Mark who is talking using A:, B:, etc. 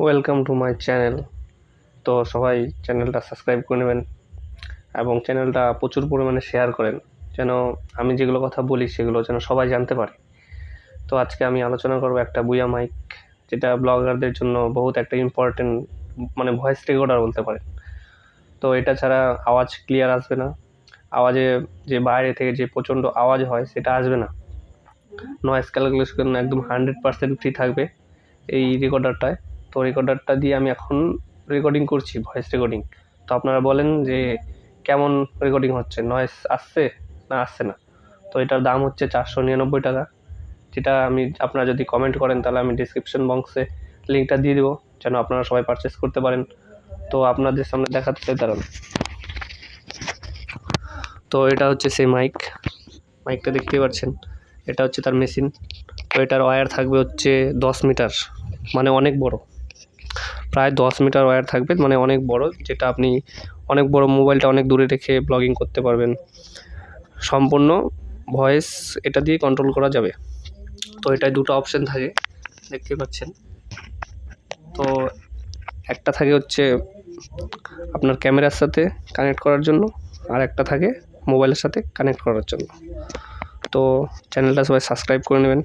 A: Welcome to my channel. তো সবাই চ্যানেলটা সাবস্ক্রাইব করে নেবেন এবং চ্যানেলটা প্রচুর পরিমাণে শেয়ার করেন, যেন আমি যেগুলো কথা বলি সেগুলো যেন সবাই জানতে পারে। তো আজকে আমি আলোচনা করব একটা বুয়া মাইক, যেটা ব্লগারদের জন্য বহুত একটা ইম্পর্টেন্ট, মানে ভয়েস রেকর্ডার বলতে পারেন। তো এটা ছাড়া আওয়াজ ক্লিয়ার আসবে না, আওয়াজে যে বাইরে থেকে যে প্রচণ্ড আওয়াজ হয় সেটা আসবে না। নয়েজ ক্যালকুলেশন একদম 100% ফ্রি থাকবে এই রেকর্ডারটায়। তো রেকর্ডারটা দিয়ে আমি এখন রেকর্ডিং করছি, ভয়েস রেকর্ডিং। তো আপনারা বলেন যে কেমন রেকর্ডিং হচ্ছে, নয়েজ আসছে না আসছে না। তো এটার দাম হচ্ছে 499 টাকা, যেটা আপনারা যদি কমেন্ট করেন তাহলে আমি ডিসক্রিপশন বক্সে লিঙ্কটা দিয়ে দেবো, যেন আপনারা সবাই পারচেস করতে পারেন। তো আপনাদের সামনে দেখাতে চাই, দাঁড়ান। তো এটা হচ্ছে সেই মাইকটা দেখতেই পাচ্ছেন, এটা হচ্ছে তার মেশিন। তো এটার ওয়্যার থাকবে হচ্ছে 10 মিটার, মানে অনেক বড়, প্রায় 10 মিটার ওয়্যার থাকবে, মানে অনেক বড়, যেটা আপনি অনেক বড় মোবাইলটা অনেক দূরে রেখে ব্লগিং করতে পারবেন। সম্পূর্ণ ভয়েস এটা দিয়ে কন্ট্রোল করা যাবে। তো এটায় দুটো অপশান থাকে, দেখতে পাচ্ছেন। তো একটা থাকে হচ্ছে আপনার ক্যামেরার সাথে কানেক্ট করার জন্য, আর একটা থাকে মোবাইলের সাথে কানেক্ট করার জন্য। তো চ্যানেলটা সবাই সাবস্ক্রাইব করে নেবেন।